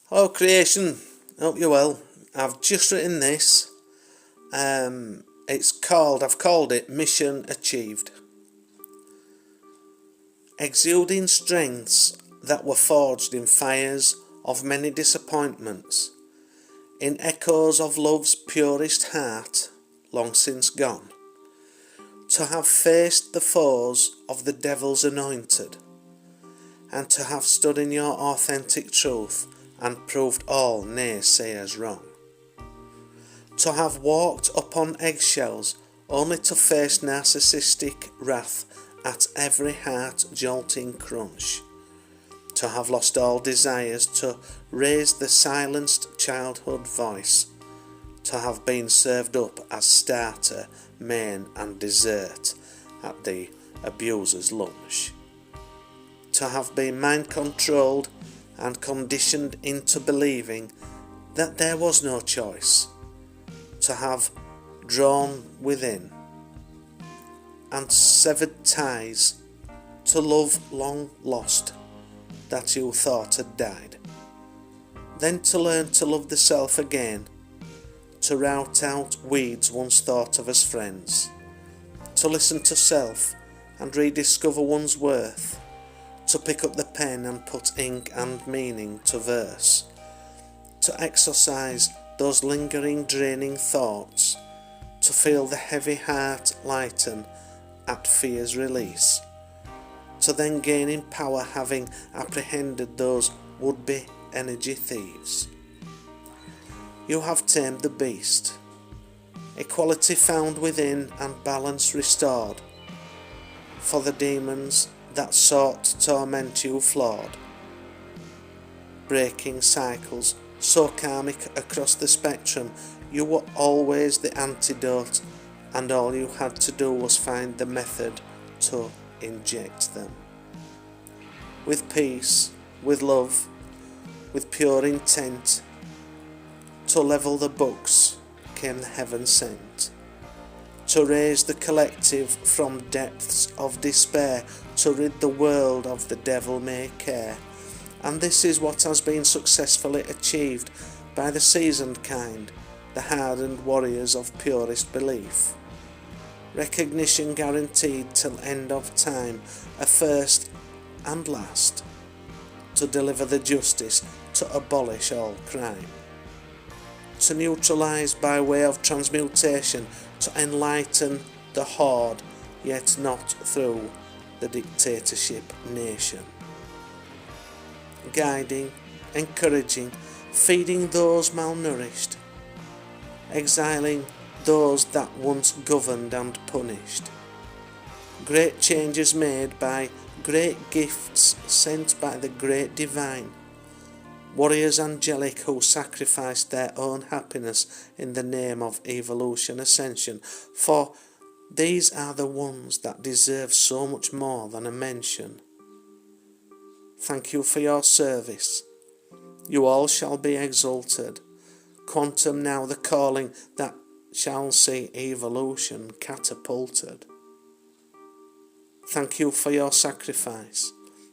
Hello creation, hope you're well. I've just written this. I've called it Mission Achieved. Exuding strengths that were forged in fires of many disappointments, in echoes of love's purest heart, long since gone, to have faced the foes of the devil's anointed, and to have stood in your authentic truth and proved all naysayers wrong. To have walked upon eggshells only to face narcissistic wrath at every heart-jolting crunch. To have lost all desires to raise the silenced childhood voice. To have been served up as starter, main and dessert at the abuser's lunch. To have been mind-controlled and conditioned into believing that there was no choice, to have drawn within and severed ties to love long lost that you thought had died, then to learn to love the self again, to rout out weeds once thought of as friends, to listen to self and rediscover one's worth, to pick up the pen and put ink and meaning to verse, to exorcise those lingering draining thoughts, to feel the heavy heart lighten at fear's release, to then gain in power having apprehended those would-be energy thieves. You have tamed the beast, equality found within and balance restored, for the demons that sought to torment you flawed. Breaking cycles so karmic across the spectrum, you were always the antidote, and all you had to do was find the method to inject them. With peace, with love, with pure intent, to level the books came the heaven sent. To raise the collective from depths of despair, to rid the world of the devil-may care. And this is what has been successfully achieved by the seasoned kind, the hardened warriors of purest belief. Recognition guaranteed till end of time, a first and last, to deliver the justice, to abolish all crime. To neutralise by way of transmutation, to enlighten the horde, yet not through the dictatorship nation. Guiding, encouraging, feeding those malnourished, exiling those that once governed and punished. Great changes made by great gifts sent by the great divine. Warriors angelic who sacrificed their own happiness in the name of evolution ascension, for these are the ones that deserve so much more than a mention. Thank you for your service. You all shall be exalted. Quantum now the calling that shall see evolution catapulted. Thank you for your sacrifice.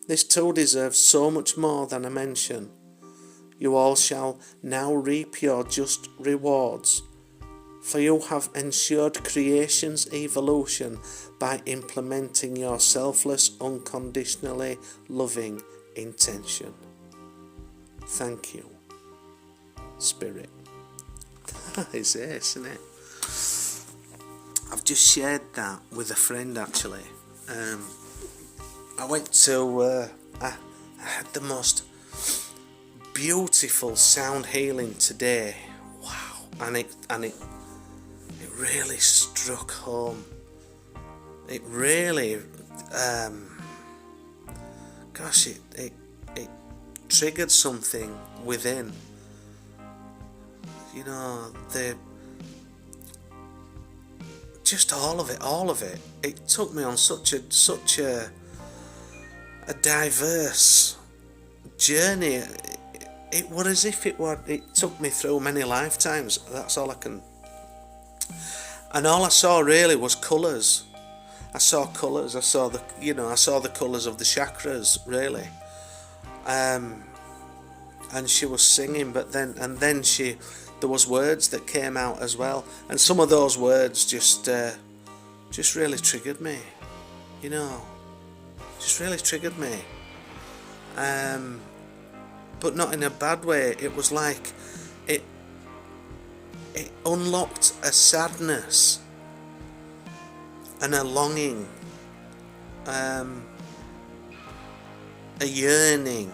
This too deserves so much more than a mention. You all shall now reap your just rewards, for you have ensured creation's evolution by implementing your selfless, unconditionally loving intention. Thank you, Spirit. That is it, isn't it? I've just shared that with a friend actually. I went to, I had the most beautiful sound healing today. Wow, and it really struck home. It really, it triggered something within. You know, just all of it. It took me on such a diverse journey. It was as if it took me through many lifetimes. That's all I can. And all I saw really was colours. I saw colours. I saw the colours of the chakras really. and she was singing, but then there was words that came out as well, and some of those words just really triggered me, you know, just really triggered me, but not in a bad way. It was like it unlocked a sadness and a longing, a yearning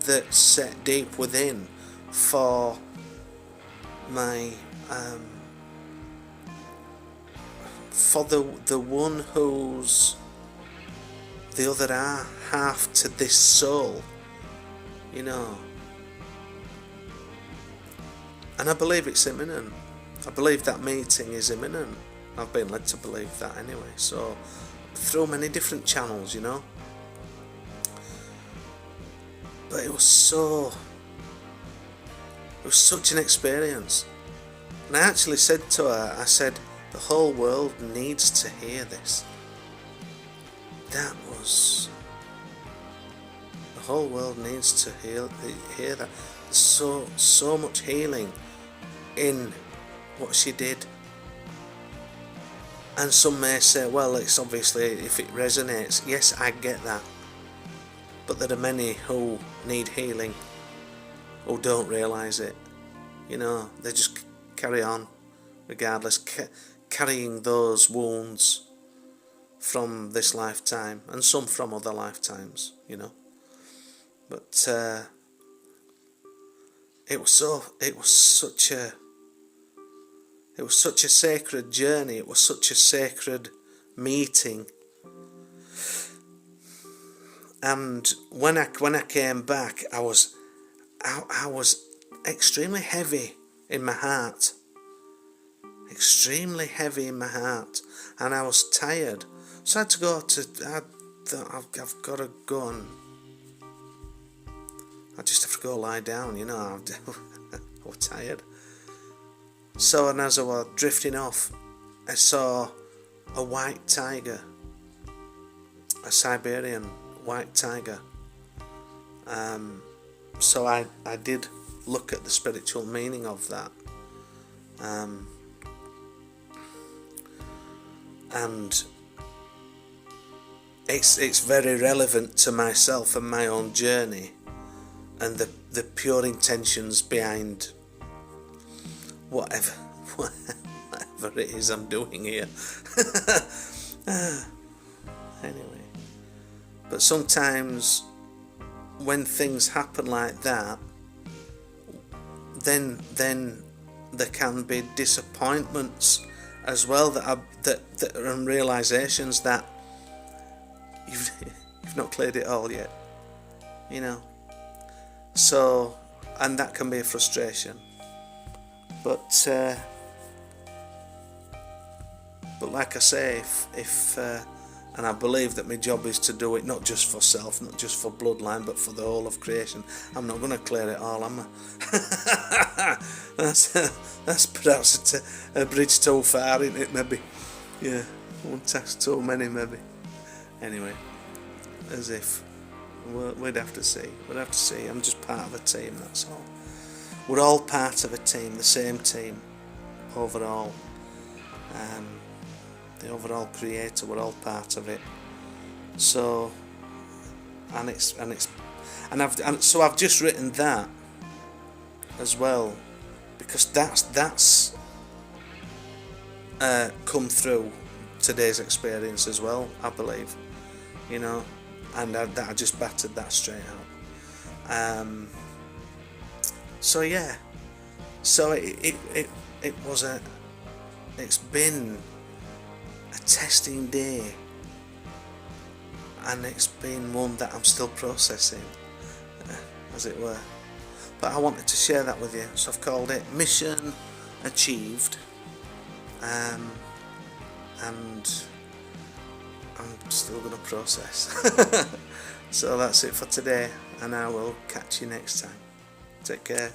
that's set deep within for my for the one who's the other half to this soul, you know. And I believe it's imminent. I believe that meeting is imminent. I've been led to believe that anyway. So through many different channels, you know. But it was such an experience. And I actually said to her, I said, the whole world needs to hear this. The whole world needs to hear that. So much healing in what she did. And some may say, well, it's obviously, if it resonates, yes, I get that. But there are many who need healing, who don't realise it. You know, they just carry on, regardless, carrying those wounds from this lifetime, and some from other lifetimes, you know. But it was such a sacred journey. It was such a sacred meeting. And when I came back, I was extremely heavy in my heart. Extremely heavy in my heart, and I was tired. So I had to go I thought I've got to go and I just have to go lie down, you know. I was tired. So, and as I was drifting off, I saw a white tiger, a Siberian white tiger. So I did look at the spiritual meaning of that. And it's very relevant to myself and my own journey, and the pure intentions behind whatever it is I'm doing here. Anyway, but sometimes when things happen like that, then there can be disappointments as well, that are realizations that you've not cleared it all yet, you know. So, and that can be a frustration. But like I say, if and I believe that my job is to do it not just for self, not just for bloodline, but for the whole of creation. I'm not going to clear it all, am I? That's perhaps a bridge too far, isn't it? Maybe, yeah, one task too many, maybe. Anyway, as if we'd have to see. We'd have to see. I'm just part of a team. That's all. We're all part of a team, the same team, overall. The overall creator, we're all part of it. So, I've just written that as well, because that's come through today's experience as well, I believe, you know, and I just battered that straight out. So yeah, so it's been a testing day, and it's been one that I'm still processing, as it were. But I wanted to share that with you, so I've called it Mission Achieved, and I'm still going to process. So that's it for today, and I will catch you next time. Take care.